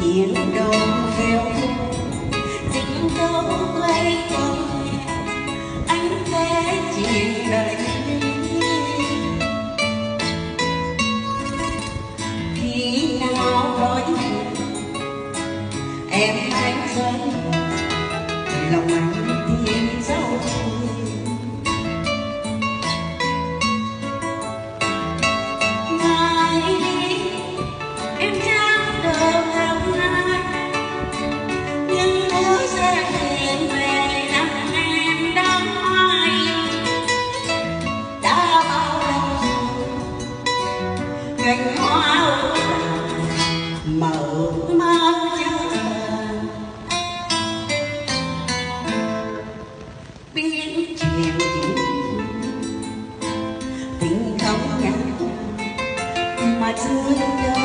chuyện đồng phiêu tình đâu quay con anh kể chuyện đời khi nào đói em hãy rơi lòng anh thêm dấu cành hoa mờ mơ biết chiều tình không nhạt mà xưa đâu